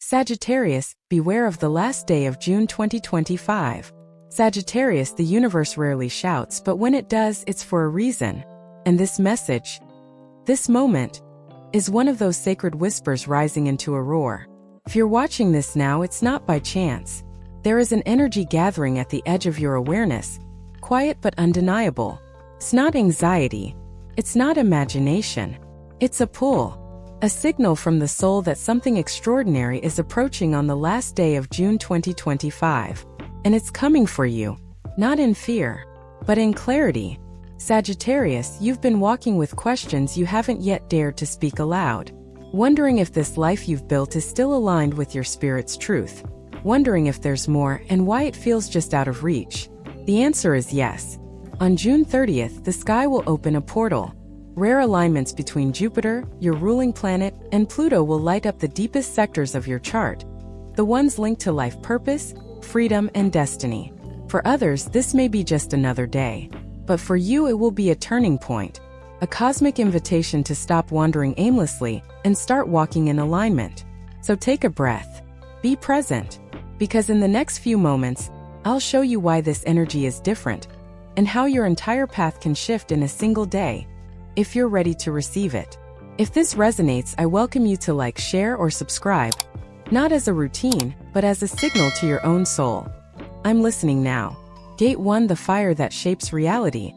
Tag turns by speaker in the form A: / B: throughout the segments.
A: Sagittarius, beware of the last day of June 2025. Sagittarius, the universe rarely shouts, but when it does, it's for a reason. And this message, this moment, is one of those sacred whispers rising into a roar. If you're watching this now, it's not by chance. There is an energy gathering at the edge of your awareness, quiet but undeniable. It's not anxiety. It's not imagination. It's a pull. A signal from the soul that something extraordinary is approaching on the last day of June 2025. And it's coming for you, not in fear, but in clarity. Sagittarius, you've been walking with questions you haven't yet dared to speak aloud. Wondering if this life you've built is still aligned with your spirit's truth. Wondering if there's more and why it feels just out of reach. The answer is yes. On June 30th, the sky will open a portal. Rare alignments between Jupiter, your ruling planet, and Pluto will light up the deepest sectors of your chart. The ones linked to life purpose, freedom, and destiny. For others, this may be just another day. But for you, it will be a turning point. A cosmic invitation to stop wandering aimlessly and start walking in alignment. So take a breath. Be present. Because in the next few moments, I'll show you why this energy is different and how your entire path can shift in a single day, if you're ready to receive it. If this resonates, I welcome you to like, share, or subscribe, not as a routine, but as a signal to your own soul. I'm listening now. Gate 1: the fire that shapes reality.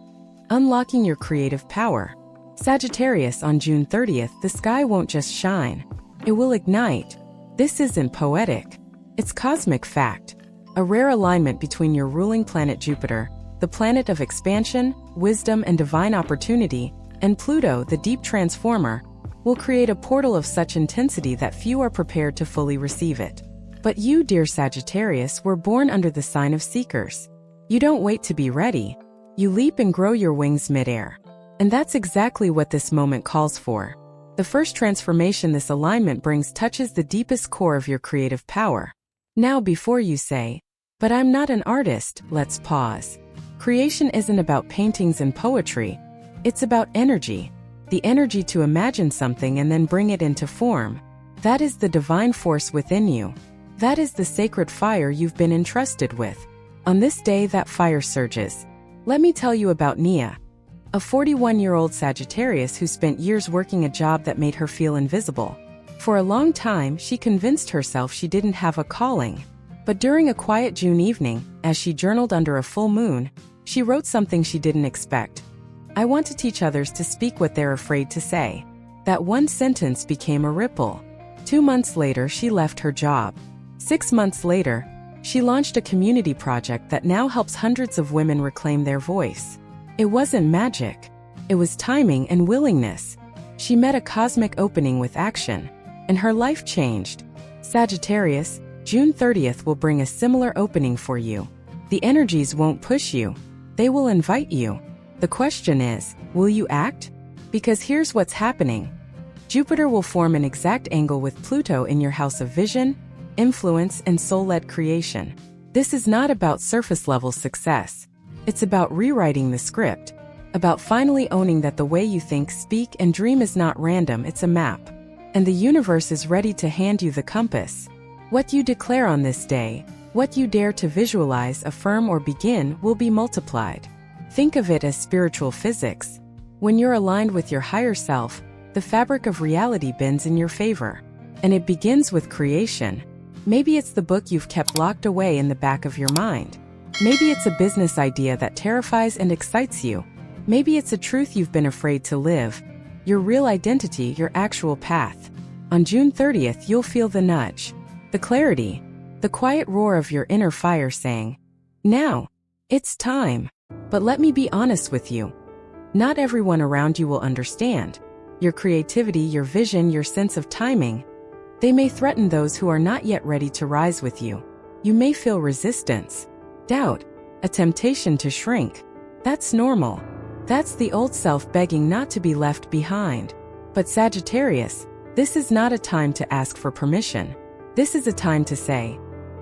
A: Unlocking your creative power. Sagittarius, on June 30th, the sky won't just shine. It will ignite. This isn't poetic. It's cosmic fact. A rare alignment between your ruling planet Jupiter, the planet of expansion, wisdom, and divine opportunity, and Pluto, the deep transformer, will create a portal of such intensity that few are prepared to fully receive it. But you, dear Sagittarius, were born under the sign of seekers. You don't wait to be ready. You leap and grow your wings midair. And that's exactly what this moment calls for. The first transformation this alignment brings touches the deepest core of your creative power. Now, before you say, "But I'm not an artist," let's pause. Creation isn't about paintings and poetry. It's about energy. The energy to imagine something and then bring it into form. That is the divine force within you. That is the sacred fire you've been entrusted with. On this day, that fire surges. Let me tell you about Nia, a 41-year-old Sagittarius who spent years working a job that made her feel invisible. For a long time, she convinced herself she didn't have a calling. But during a quiet June evening, as she journaled under a full moon, she wrote something she didn't expect. "I want to teach others to speak what they're afraid to say." That one sentence became a ripple. 2 months later, she left her job. 6 months later, she launched a community project that now helps hundreds of women reclaim their voice. It wasn't magic. It was timing and willingness. She met a cosmic opening with action, and her life changed. Sagittarius, June 30th will bring a similar opening for you. The energies won't push you. They will invite you. The question is, will you act? Because here's what's happening. Jupiter will form an exact angle with Pluto in your house of vision, influence, and soul-led creation. This is not about surface-level success. It's about rewriting the script, about finally owning that the way you think, speak, and dream is not random, it's a map. And the universe is ready to hand you the compass. What you declare on this day, what you dare to visualize, affirm, or begin, will be multiplied. Think of it as spiritual physics. When you're aligned with your higher self, the fabric of reality bends in your favor. And it begins with creation. Maybe it's the book you've kept locked away in the back of your mind. Maybe it's a business idea that terrifies and excites you. Maybe it's a truth you've been afraid to live. Your real identity, your actual path. On June 30th, you'll feel the nudge, the clarity, the quiet roar of your inner fire saying, "Now, it's time." But let me be honest with you. Not everyone around you will understand. Your creativity, your vision, your sense of timing, they may threaten those who are not yet ready to rise with you. You may feel resistance, doubt, a temptation to shrink. That's normal. That's the old self begging not to be left behind. But Sagittarius, this is not a time to ask for permission. This is a time to say,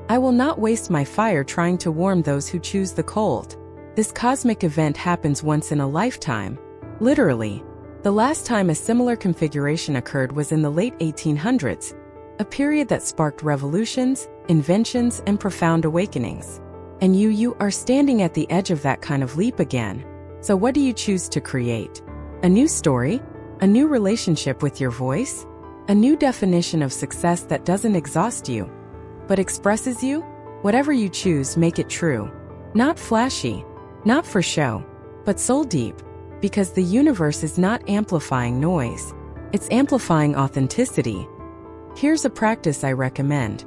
A: "I will not waste my fire trying to warm those who choose the cold." This cosmic event happens once in a lifetime. Literally. The last time a similar configuration occurred was in the late 1800s. a period that sparked revolutions, inventions, and profound awakenings. And you are standing at the edge of that kind of leap again. So what do you choose to create? A new story? A new relationship with your voice? A new definition of success that doesn't exhaust you, but expresses you? Whatever you choose, make it true. Not flashy, not for show, but soul deep, because the universe is not amplifying noise. It's amplifying authenticity. Here's a practice I recommend.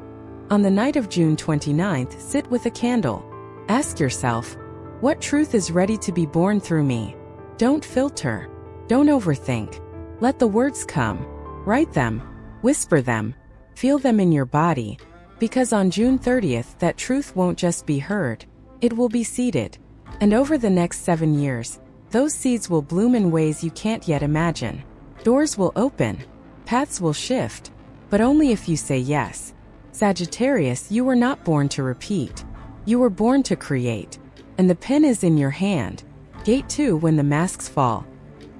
A: On the night of June 29th, sit with a candle. Ask yourself, what truth is ready to be born through me? Don't filter. Don't overthink. Let the words come. Write them. Whisper them. Feel them in your body. Because on June 30th, that truth won't just be heard. It will be seeded. And over the next 7 years, those seeds will bloom in ways you can't yet imagine. Doors will open. Paths will shift. But only if you say yes. Sagittarius, you were not born to repeat. You were born to create. And the pen is in your hand. Gate 2 when the masks fall.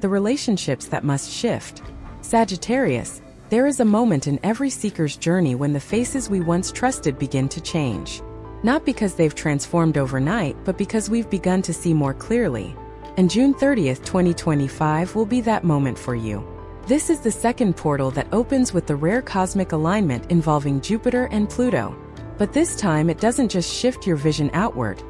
A: The relationships that must shift. Sagittarius, there is a moment in every seeker's journey when the faces we once trusted begin to change. Not because they've transformed overnight, but because we've begun to see more clearly. And June 30th, 2025 will be that moment for you. This is the second portal that opens with the rare cosmic alignment involving Jupiter and Pluto. But this time it doesn't just shift your vision outward.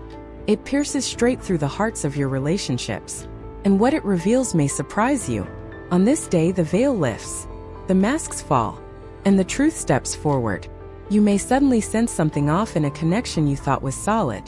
A: It pierces straight through the hearts of your relationships. And what it reveals may surprise you. On this day, the veil lifts, the masks fall, and the truth steps forward. You may suddenly sense something off in a connection you thought was solid,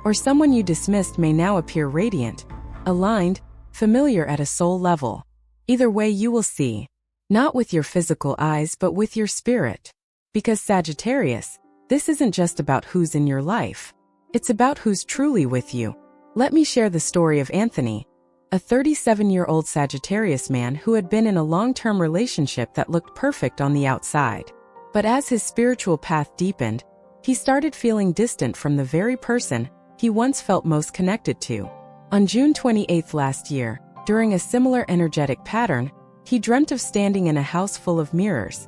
A: or someone you dismissed may now appear radiant, aligned, familiar at a soul level. Either way, you will see, not with your physical eyes but with your spirit. Because Sagittarius, this isn't just about who's in your life. It's about who's truly with you. Let me share the story of Anthony, a 37-year-old Sagittarius man who had been in a long-term relationship that looked perfect on the outside. But as his spiritual path deepened, he started feeling distant from the very person he once felt most connected to. On June 28th last year, during a similar energetic pattern, he dreamt of standing in a house full of mirrors,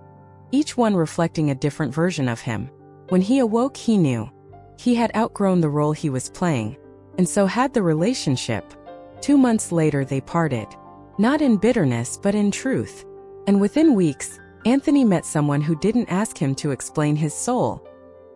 A: each one reflecting a different version of him. When he awoke, he knew he had outgrown the role he was playing, and so had the relationship. 2 months later, they parted, not in bitterness but in truth. And within weeks, Anthony met someone who didn't ask him to explain his soul,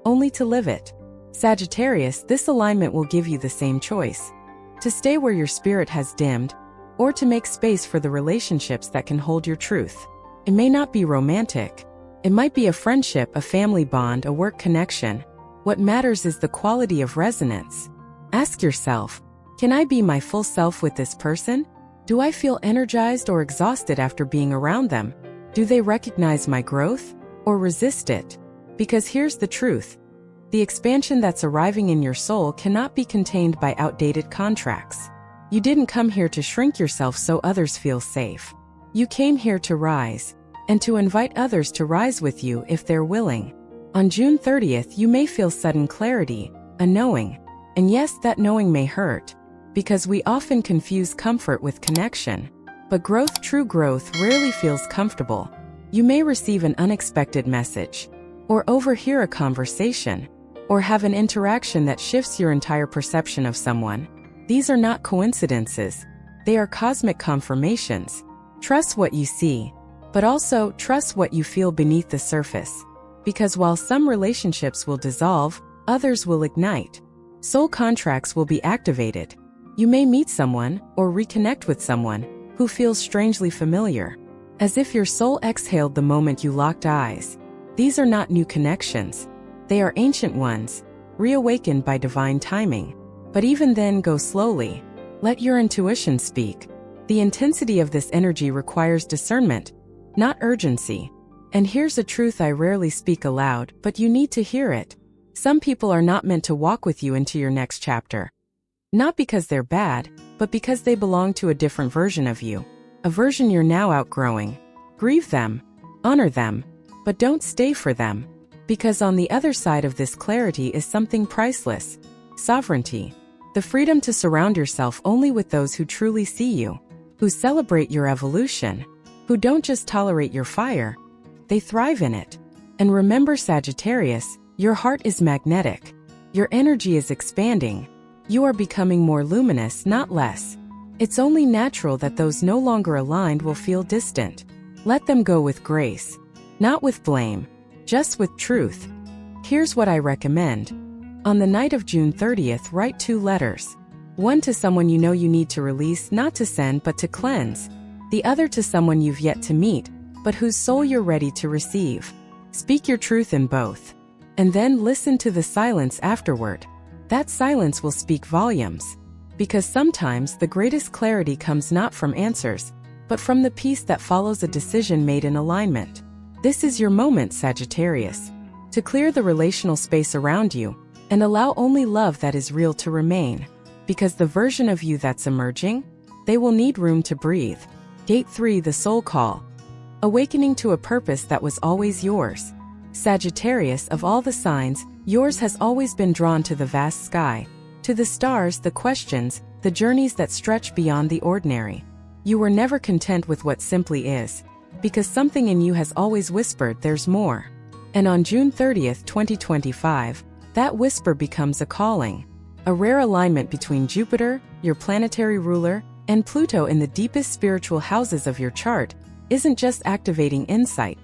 A: only to live it. Sagittarius, this alignment will give you the same choice: to stay where your spirit has dimmed, or to make space for the relationships that can hold your truth. It may not be romantic. It might be a friendship, a family bond, a work connection. What matters is the quality of resonance. Ask yourself, can I be my full self with this person? Do I feel energized or exhausted after being around them? Do they recognize my growth or resist it? Because here's the truth. The expansion that's arriving in your soul cannot be contained by outdated contracts. You didn't come here to shrink yourself so others feel safe. You came here to rise, and to invite others to rise with you if they're willing. On June 30th, you may feel sudden clarity, a knowing. And yes, that knowing may hurt, because we often confuse comfort with connection. But growth, true growth, rarely feels comfortable. You may receive an unexpected message, or overhear a conversation, or have an interaction that shifts your entire perception of someone. These are not coincidences. They are cosmic confirmations. Trust what you see, but also trust what you feel beneath the surface. Because while some relationships will dissolve, others will ignite. Soul contracts will be activated. You may meet someone, or reconnect with someone, who feels strangely familiar, as if your soul exhaled the moment you locked eyes. These are not new connections. They are ancient ones, reawakened by divine timing. But even then, go slowly. Let your intuition speak. The intensity of this energy requires discernment, not urgency. And here's a truth I rarely speak aloud, but you need to hear it. Some people are not meant to walk with you into your next chapter. Not because they're bad, but because they belong to a different version of you. A version you're now outgrowing. Grieve them, honor them, but don't stay for them. Because on the other side of this clarity is something priceless: sovereignty. The freedom to surround yourself only with those who truly see you, who celebrate your evolution, who don't just tolerate your fire, they thrive in it. And remember, Sagittarius, your heart is magnetic. Your energy is expanding. You are becoming more luminous, not less. It's only natural that those no longer aligned will feel distant. Let them go with grace. Not with blame, just with truth. Here's what I recommend. On the night of June 30th, write 2 letters. One to someone you know you need to release, not to send but to cleanse. The other to someone you've yet to meet, but whose soul you're ready to receive. Speak your truth in both. And then listen to the silence afterward. That silence will speak volumes. Because sometimes the greatest clarity comes not from answers, but from the peace that follows a decision made in alignment. This is your moment, Sagittarius, to clear the relational space around you and allow only love that is real to remain. Because the version of you that's emerging, they will need room to breathe. Gate 3, the soul call. Awakening to a purpose that was always yours. Sagittarius, of all the signs, yours has always been drawn to the vast sky, to the stars, the questions, the journeys that stretch beyond the ordinary. You were never content with what simply is, because something in you has always whispered there's more. And on June 30th, 2025, that whisper becomes a calling. A rare alignment between Jupiter, your planetary ruler, and Pluto in the deepest spiritual houses of your chart isn't just activating insight,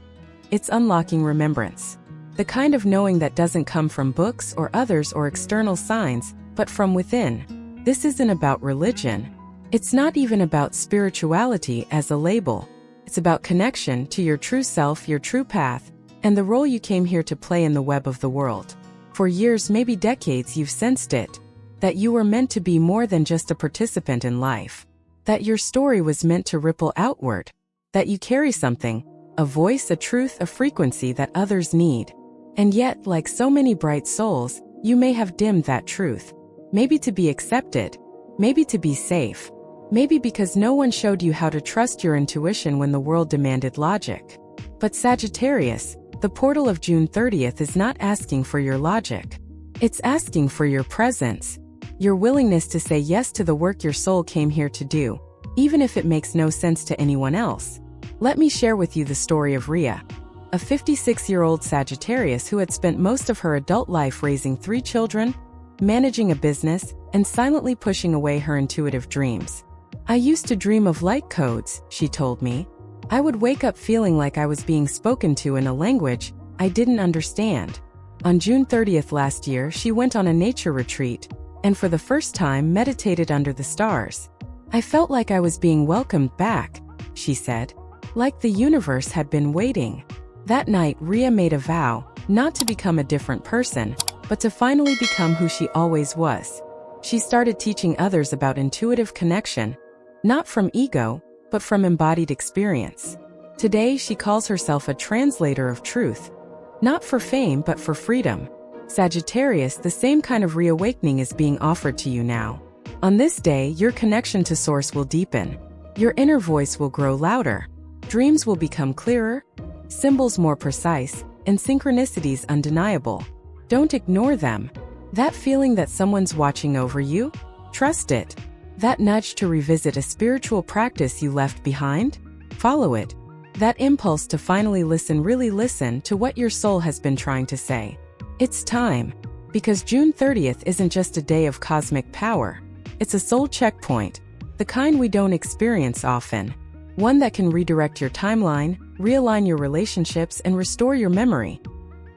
A: it's unlocking remembrance. The kind of knowing that doesn't come from books or others or external signs, but from within. This isn't about religion. It's not even about spirituality as a label. It's about connection to your true self, your true path, and the role you came here to play in the web of the world. For years, maybe decades, you've sensed it. That you were meant to be more than just a participant in life. That your story was meant to ripple outward. That you carry something, a voice, a truth, a frequency that others need. And yet, like so many bright souls, you may have dimmed that truth. Maybe to be accepted. Maybe to be safe. Maybe because no one showed you how to trust your intuition when the world demanded logic. But Sagittarius, the portal of June 30th is not asking for your logic. It's asking for your presence. Your willingness to say yes to the work your soul came here to do, even if it makes no sense to anyone else. Let me share with you the story of Rhea, a 56-year-old Sagittarius who had spent most of her adult life raising 3 children, managing a business, and silently pushing away her intuitive dreams. I used to dream of light codes, she told me. I would wake up feeling like I was being spoken to in a language I didn't understand. On June 30th last year, she went on a nature retreat, and for the first time meditated under the stars. I felt like I was being welcomed back, she said, like the universe had been waiting. That night, Rhea made a vow, not to become a different person, but to finally become who she always was. She started teaching others about intuitive connection, not from ego, but from embodied experience. Today, she calls herself a translator of truth, not for fame but for freedom. Sagittarius, the same kind of reawakening is being offered to you now. On this day, your connection to Source will deepen. Your inner voice will grow louder. Dreams will become clearer, symbols more precise, and synchronicities undeniable. Don't ignore them. That feeling that someone's watching over you? Trust it. That nudge to revisit a spiritual practice you left behind? Follow it. That impulse to finally listen, really listen to what your soul has been trying to say. It's time. Because June 30th isn't just a day of cosmic power. It's a soul checkpoint, the kind we don't experience often. One that can redirect your timeline, realign your relationships, and restore your memory.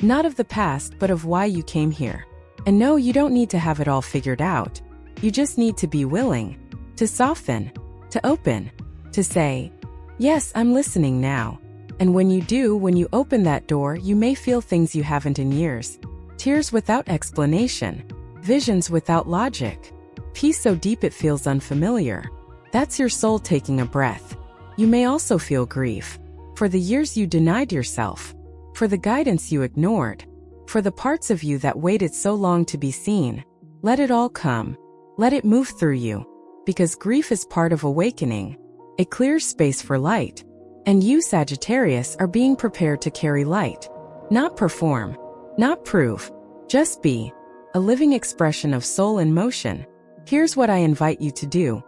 A: Not of the past, but of why you came here. And no, you don't need to have it all figured out. You just need to be willing, to soften, to open, to say, yes, I'm listening now. And when you do, when you open that door, you may feel things you haven't in years. Tears without explanation, visions without logic, peace so deep it feels unfamiliar. That's your soul taking a breath. You may also feel grief for the years you denied yourself, for the guidance you ignored, for the parts of you that waited so long to be seen. Let it all come. Let it move through you, because grief is part of awakening. It clears space for light. And you, Sagittarius, are being prepared to carry light. Not perform. Not prove. Just be. A living expression of soul in motion. Here's what I invite you to do.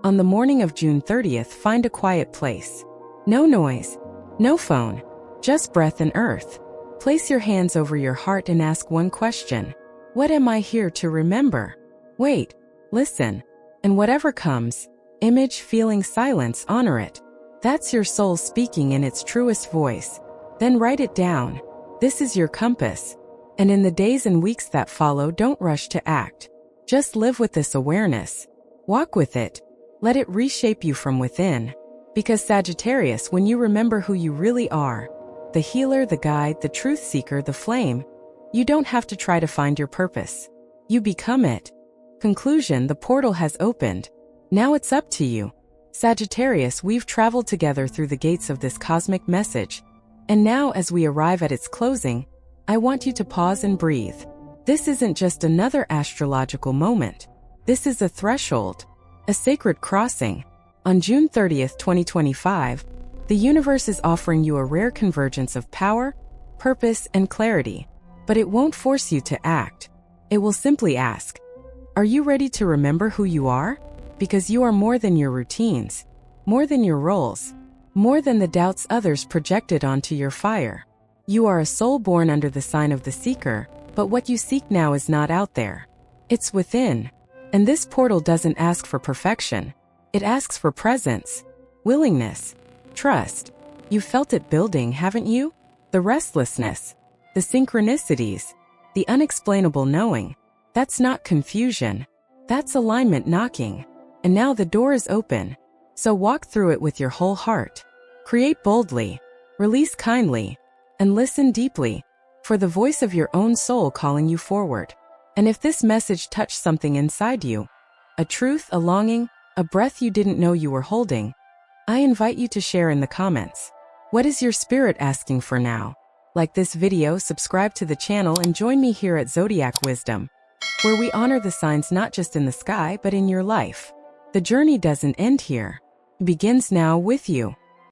A: On the morning of June 30th, find a quiet place. No noise. No phone. Just breath and earth. Place your hands over your heart and ask one question. What am I here to remember? Wait, listen, and whatever comes, image, feeling, silence, honor it. That's your soul speaking in its truest voice. Then write it down. This is your compass. And in the days and weeks that follow, don't rush to act. Just live with this awareness. Walk with it. Let it reshape you from within. Because Sagittarius, when you remember who you really are, the healer, the guide, the truth seeker, the flame, you don't have to try to find your purpose. You become it. Conclusion: the portal has opened. Now it's up to you. Sagittarius, we've traveled together through the gates of this cosmic message. And now, as we arrive at its closing, I want you to pause and breathe. This isn't just another astrological moment. This is a threshold, a sacred crossing. On June 30th, 2025, the universe is offering you a rare convergence of power, purpose, and clarity. But it won't force you to act. It will simply ask, are you ready to remember who you are? Because you are more than your routines, more than your roles, more than the doubts others projected onto your fire. You are a soul born under the sign of the seeker, but what you seek now is not out there. It's within. And this portal doesn't ask for perfection. It asks for presence, willingness, trust. You've felt it building, haven't you? The restlessness, the synchronicities, the unexplainable knowing. That's not confusion. That's alignment knocking. And now the door is open. So walk through it with your whole heart. Create boldly, release kindly, and listen deeply for the voice of your own soul calling you forward. And if this message touched something inside you, a truth, a longing, a breath you didn't know you were holding, I invite you to share in the comments. What is your spirit asking for now? Like this video, subscribe to the channel, and join me here at Zodiac Wisdom, where we honor the signs not just in the sky but in your life. The journey doesn't end here. It begins now with you.